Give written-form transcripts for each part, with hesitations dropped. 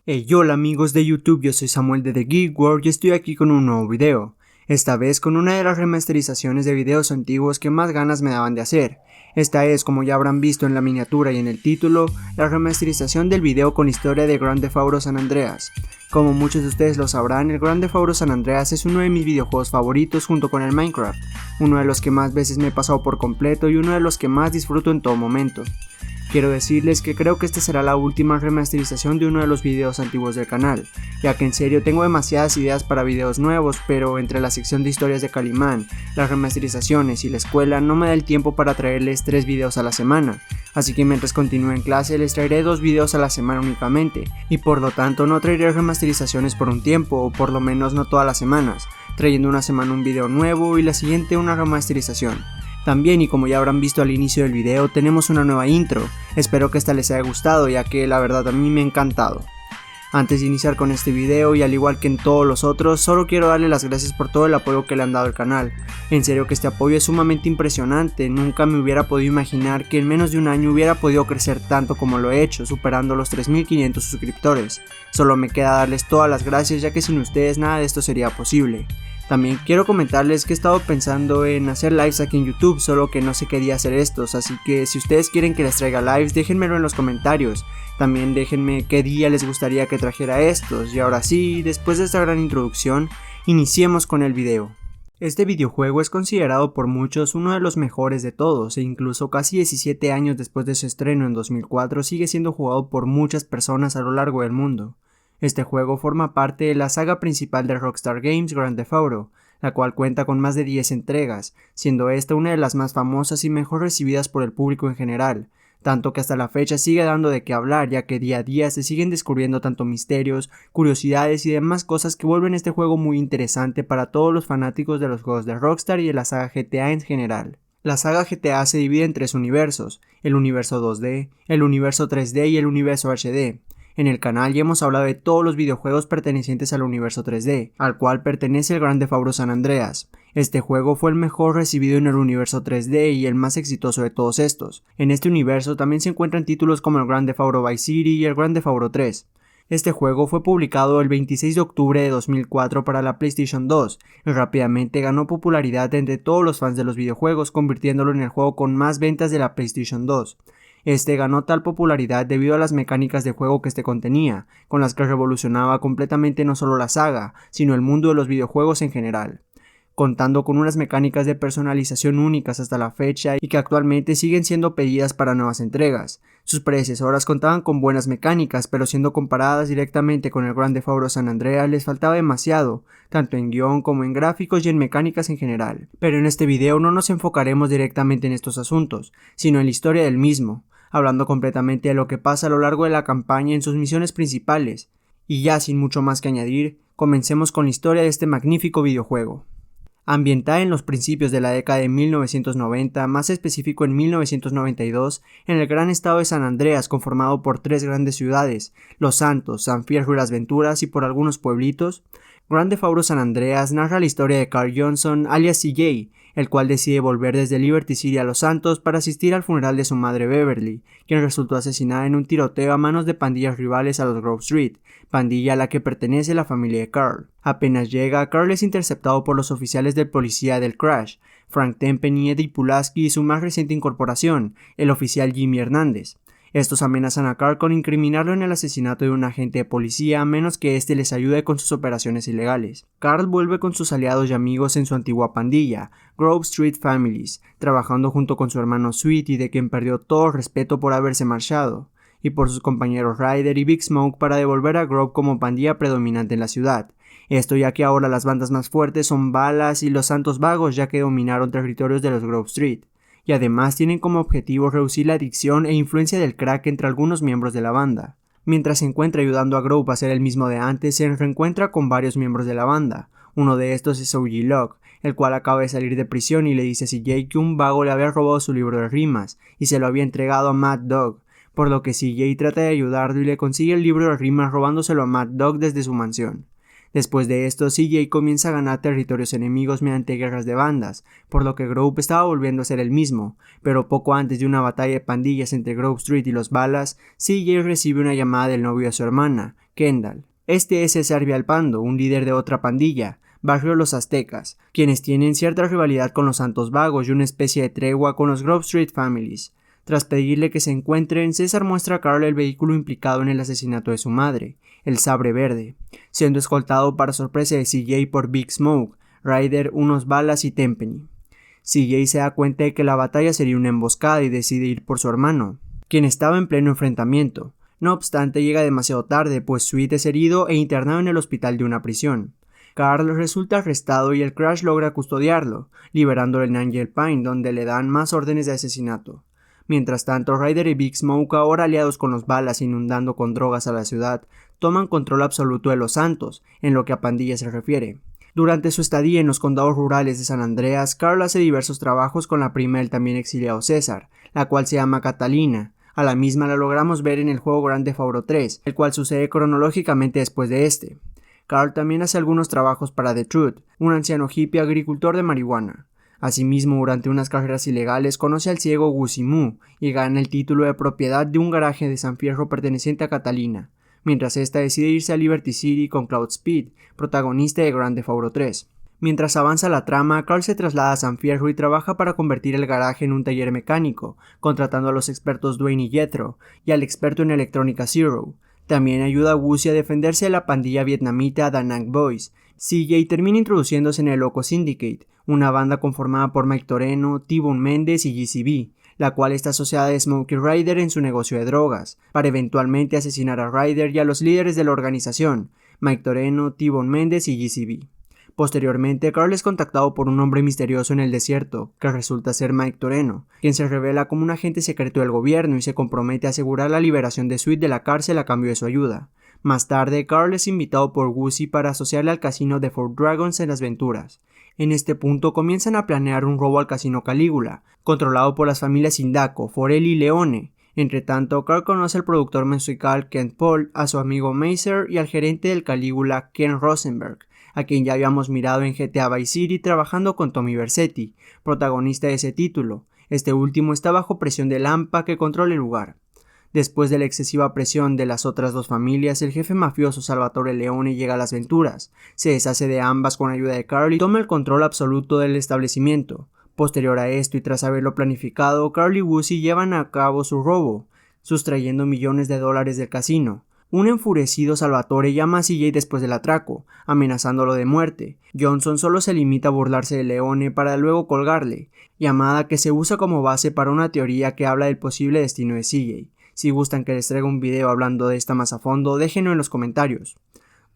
Hey, hola amigos de YouTube, yo soy Samuel de The Geek World y estoy aquí con un nuevo video. Esta vez con una de las remasterizaciones de videos antiguos que más ganas me daban de hacer. Esta es, como ya habrán visto en la miniatura y en el título, la remasterización del video con historia de Grand Theft Auto San Andreas. Como muchos de ustedes lo sabrán, el Grand Theft Auto San Andreas es uno de mis videojuegos favoritos junto con el Minecraft, uno de los que más veces me he pasado por completo y uno de los que más disfruto en todo momento. Quiero decirles que creo que esta será la última remasterización de uno de los videos antiguos del canal, ya que en serio tengo demasiadas ideas para videos nuevos, pero entre la sección de historias de Calimán, las remasterizaciones y la escuela no me da el tiempo para traerles 3 videos a la semana, así que mientras continúe en clase les traeré 2 videos a la semana únicamente, y por lo tanto no traeré remasterizaciones por un tiempo, o por lo menos no todas las semanas, trayendo una semana un video nuevo y la siguiente una remasterización. También, y como ya habrán visto al inicio del video, tenemos una nueva intro. Espero que esta les haya gustado, ya que la verdad a mí me ha encantado. Antes de iniciar con este video, y al igual que en todos los otros, solo quiero darle las gracias por todo el apoyo que le han dado al canal. En serio que este apoyo es sumamente impresionante, nunca me hubiera podido imaginar que en menos de un año hubiera podido crecer tanto como lo he hecho, superando los 3500 suscriptores. Solo me queda darles todas las gracias, ya que sin ustedes nada de esto sería posible. También quiero comentarles que he estado pensando en hacer lives aquí en YouTube, solo que no sé qué día hacer estos, así que si ustedes quieren que les traiga lives, déjenmelo en los comentarios. También déjenme qué día les gustaría que trajera estos, y ahora sí, después de esta gran introducción, iniciemos con el video. Este videojuego es considerado por muchos uno de los mejores de todos, e incluso casi 17 años después de su estreno en 2004 sigue siendo jugado por muchas personas a lo largo del mundo. Este juego forma parte de la saga principal de Rockstar Games Grand Theft Auto, la cual cuenta con más de 10 entregas, siendo esta una de las más famosas y mejor recibidas por el público en general, tanto que hasta la fecha sigue dando de qué hablar, ya que día a día se siguen descubriendo tanto misterios, curiosidades y demás cosas que vuelven este juego muy interesante para todos los fanáticos de los juegos de Rockstar y de la saga GTA en general. La saga GTA se divide en 3 universos, el universo 2D, el universo 3D y el universo HD. En el canal ya hemos hablado de todos los videojuegos pertenecientes al universo 3D, al cual pertenece el Grand Theft Auto San Andreas. Este juego fue el mejor recibido en el universo 3D y el más exitoso de todos estos. En este universo también se encuentran títulos como el Grand Theft Auto Vice City y el Grand Theft Auto 3. Este juego fue publicado el 26 de octubre de 2004 para la PlayStation 2 y rápidamente ganó popularidad entre todos los fans de los videojuegos, convirtiéndolo en el juego con más ventas de la PlayStation 2. Este ganó tal popularidad debido a las mecánicas de juego que este contenía, con las que revolucionaba completamente no solo la saga, sino el mundo de los videojuegos en general, contando con unas mecánicas de personalización únicas hasta la fecha y que actualmente siguen siendo pedidas para nuevas entregas. Sus predecesoras contaban con buenas mecánicas, pero siendo comparadas directamente con el Grand Theft Auto San Andreas les faltaba demasiado, tanto en guión como en gráficos y en mecánicas en general. Pero en este video no nos enfocaremos directamente en estos asuntos, sino en la historia del mismo, hablando completamente de lo que pasa a lo largo de la campaña en sus misiones principales. Y ya sin mucho más que añadir, comencemos con la historia de este magnífico videojuego. Ambientada en los principios de la década de 1990, más específico en 1992, en el gran estado de San Andreas conformado por 3 grandes ciudades, Los Santos, San Fierro y Las Venturas y por algunos pueblitos, Grand Theft Auto San Andreas narra la historia de Carl Johnson alias CJ, el cual decide volver desde Liberty City a Los Santos para asistir al funeral de su madre Beverly, quien resultó asesinada en un tiroteo a manos de pandillas rivales a los Grove Street, pandilla a la que pertenece la familia de Carl. Apenas llega, Carl es interceptado por los oficiales del policía del Crash, Frank Tempenny, Eddie Pulaski y su más reciente incorporación, el oficial Jimmy Hernández. Estos amenazan a Carl con incriminarlo en el asesinato de un agente de policía a menos que éste les ayude con sus operaciones ilegales. Carl vuelve con sus aliados y amigos en su antigua pandilla, Grove Street Families, trabajando junto con su hermano Sweetie, de quien perdió todo respeto por haberse marchado, y por sus compañeros Ryder y Big Smoke para devolver a Grove como pandilla predominante en la ciudad. Esto ya que ahora las bandas más fuertes son Balas y los Santos Vagos, ya que dominaron territorios de los Grove Street. Y además tienen como objetivo reducir la adicción e influencia del crack entre algunos miembros de la banda. Mientras se encuentra ayudando a Grove a ser el mismo de antes, se reencuentra con varios miembros de la banda. Uno de estos es O.G. Locke, el cual acaba de salir de prisión y le dice a CJ que un vago le había robado su libro de rimas y se lo había entregado a Mad Dog, por lo que CJ trata de ayudarlo y le consigue el libro de rimas robándoselo a Mad Dog desde su mansión. Después de esto, CJ comienza a ganar territorios enemigos mediante guerras de bandas, por lo que Grove estaba volviendo a ser el mismo, pero poco antes de una batalla de pandillas entre Grove Street y los Balas, CJ recibe una llamada del novio de su hermana, Kendall. Este es César Villalpando, un líder de otra pandilla, Barrio Los Aztecas, quienes tienen cierta rivalidad con los Santos Vagos y una especie de tregua con los Grove Street Families. Tras pedirle que se encuentren, César muestra a Carl el vehículo implicado en el asesinato de su madre, el Sabre Verde, siendo escoltado para sorpresa de CJ por Big Smoke, Ryder, unos Balas y Tenpenny. CJ se da cuenta de que la batalla sería una emboscada y decide ir por su hermano, quien estaba en pleno enfrentamiento. No obstante, llega demasiado tarde, pues Sweet es herido e internado en el hospital de una prisión. Carl resulta arrestado y el Crash logra custodiarlo, liberándolo en Angel Pine, donde le dan más órdenes de asesinato. Mientras tanto, Ryder y Big Smoke, ahora aliados con los Balas inundando con drogas a la ciudad, toman control absoluto de Los Santos, en lo que a pandillas se refiere. Durante su estadía en los condados rurales de San Andreas, Carl hace diversos trabajos con la prima del también exiliado César, la cual se llama Catalina. A la misma la logramos ver en el juego Grand Theft Auto 3, el cual sucede cronológicamente después de este. Carl también hace algunos trabajos para The Truth, un anciano hippie agricultor de marihuana. Asimismo, durante unas carreras ilegales conoce al ciego Gussie Moo y gana el título de propiedad de un garaje de San Fierro perteneciente a Catalina, mientras esta decide irse a Liberty City con Cloud Speed, protagonista de Grand Theft Auto 3. Mientras avanza la trama, Carl se traslada a San Fierro y trabaja para convertir el garaje en un taller mecánico, contratando a los expertos Dwayne y Jethro, y al experto en electrónica Zero. También ayuda a Gussie a defenderse de la pandilla vietnamita Da Nang Boys. CJ termina introduciéndose en el Loco Syndicate, una banda conformada por Mike Toreno, T-Bone Méndez y GCB, la cual está asociada a Smokey Ryder en su negocio de drogas, para eventualmente asesinar a Ryder y a los líderes de la organización, Mike Toreno, T-Bone Méndez y GCB. Posteriormente, Carl es contactado por un hombre misterioso en el desierto, que resulta ser Mike Toreno, quien se revela como un agente secreto del gobierno y se compromete a asegurar la liberación de Sweet de la cárcel a cambio de su ayuda. Más tarde, Carl es invitado por Gussie para asociarle al casino de Fort Dragons en las Venturas. En este punto comienzan a planear un robo al casino Calígula, controlado por las familias Indaco, Forelli y Leone. Entre tanto, Carl conoce al productor musical Kent Paul, a su amigo Mazer y al gerente del Calígula Ken Rosenberg, a quien ya habíamos mirado en GTA Vice City trabajando con Tommy Vercetti, protagonista de ese título. Este último está bajo presión de Lampa que controla el lugar. Después de la excesiva presión de las otras dos familias, el jefe mafioso Salvatore Leone llega a las Venturas, se deshace de ambas con ayuda de Carl y toma el control absoluto del establecimiento. Posterior a esto y tras haberlo planificado, Carl y Gussie llevan a cabo su robo, sustrayendo millones de dólares del casino. Un enfurecido Salvatore llama a CJ después del atraco, amenazándolo de muerte. Johnson solo se limita a burlarse de Leone para luego colgarle, llamada que se usa como base para una teoría que habla del posible destino de CJ. Si gustan que les traiga un video hablando de esta más a fondo, déjenlo en los comentarios.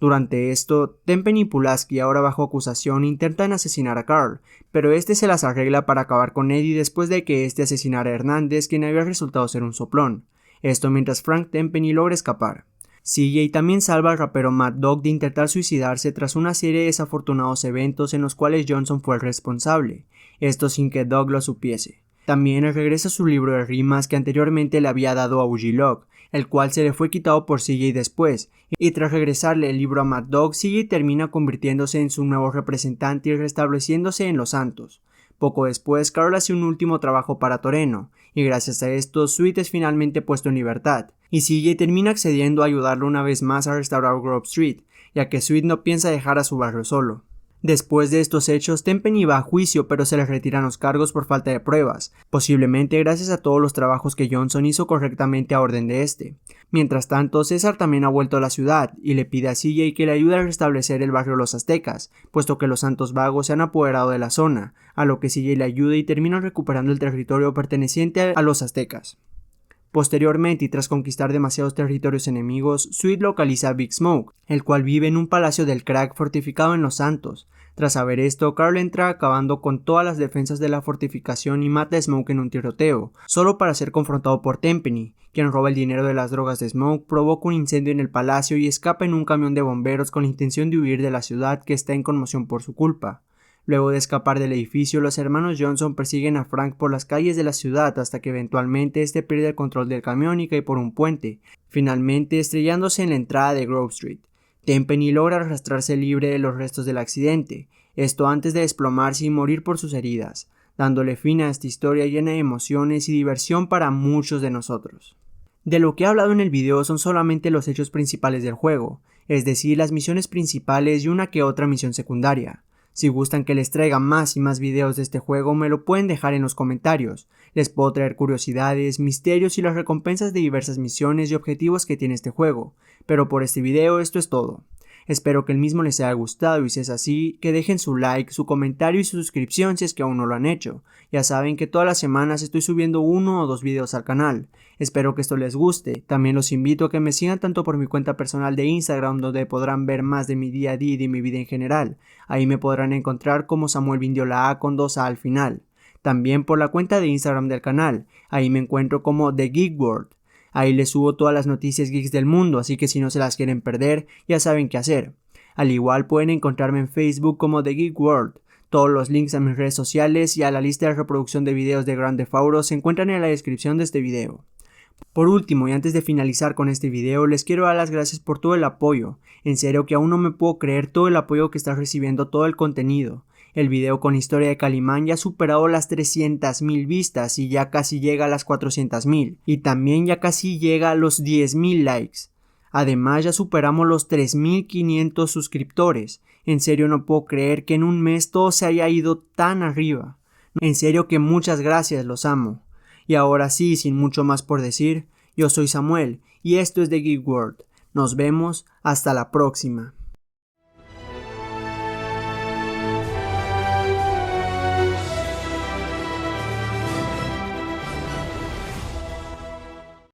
Durante esto, Tenpenny y Pulaski, ahora bajo acusación, intentan asesinar a Carl, pero este se las arregla para acabar con Eddie después de que este asesinara a Hernández, quien había resultado ser un soplón. Esto mientras Frank Tenpenny logra escapar. CJ también salva al rapero Mad Dog de intentar suicidarse tras una serie de desafortunados eventos en los cuales Johnson fue el responsable, esto sin que Dog lo supiese. También regresa su libro de rimas que anteriormente le había dado a Ugilog, el cual se le fue quitado por CJ después, y tras regresarle el libro a Mad Dog, CJ termina convirtiéndose en su nuevo representante y restableciéndose en Los Santos. Poco después, Carl hace un último trabajo para Toreno, y gracias a esto, Sweet es finalmente puesto en libertad, y CJ termina accediendo a ayudarlo una vez más a restaurar Grove Street, ya que Sweet no piensa dejar a su barrio solo. Después de estos hechos, Tenpenny va a juicio, pero se le retiran los cargos por falta de pruebas, posiblemente gracias a todos los trabajos que Johnson hizo correctamente a orden de este. Mientras tanto, César también ha vuelto a la ciudad y le pide a CJ que le ayude a restablecer el barrio Los Aztecas, puesto que los Santos Vagos se han apoderado de la zona, a lo que CJ le ayuda y termina recuperando el territorio perteneciente a los aztecas. Posteriormente y tras conquistar demasiados territorios enemigos, Sweet localiza a Big Smoke, el cual vive en un palacio del crack fortificado en Los Santos. Tras saber esto, Carl entra acabando con todas las defensas de la fortificación y mata a Smoke en un tiroteo, solo para ser confrontado por Tenpenny, quien roba el dinero de las drogas de Smoke, provoca un incendio en el palacio y escapa en un camión de bomberos con la intención de huir de la ciudad que está en conmoción por su culpa. Luego de escapar del edificio, los hermanos Johnson persiguen a Frank por las calles de la ciudad hasta que eventualmente este pierde el control del camión y cae por un puente, finalmente estrellándose en la entrada de Grove Street. Tenpenny logra arrastrarse libre de los restos del accidente, esto antes de desplomarse y morir por sus heridas, dándole fin a esta historia llena de emociones y diversión para muchos de nosotros. De lo que he hablado en el video son solamente los hechos principales del juego, es decir, las misiones principales y una que otra misión secundaria. Si gustan que les traiga más y más videos de este juego, me lo pueden dejar en los comentarios. Les puedo traer curiosidades, misterios y las recompensas de diversas misiones y objetivos que tiene este juego. Pero por este video esto es todo. Espero que el mismo les haya gustado y si es así, que dejen su like, su comentario y su suscripción si es que aún no lo han hecho. Ya saben que todas las semanas estoy subiendo 1 o 2 videos al canal. Espero que esto les guste. También los invito a que me sigan tanto por mi cuenta personal de Instagram, donde podrán ver más de mi día a día y de mi vida en general. Ahí me podrán encontrar como Samuel Vindiola A con 2A al final. También por la cuenta de Instagram del canal. Ahí me encuentro como The Geek World. Ahí les subo todas las noticias geeks del mundo, así que si no se las quieren perder, ya saben qué hacer. Al igual pueden encontrarme en Facebook como The Geek World. Todos los links a mis redes sociales y a la lista de reproducción de videos de Grand Theft Auto se encuentran en la descripción de este video. Por último y antes de finalizar con este video, les quiero dar las gracias por todo el apoyo. En serio que aún no me puedo creer todo el apoyo que está recibiendo todo el contenido. El video con historia de Calimán ya ha superado las 300,000 vistas y ya casi llega a las 400,000. Y también ya casi llega a los 10,000 likes. Además ya superamos los 3,500 suscriptores. En serio no puedo creer que en un mes todo se haya ido tan arriba. En serio que muchas gracias, los amo. Y ahora sí, sin mucho más por decir, yo soy Samuel y esto es The Geek World. Nos vemos hasta la próxima.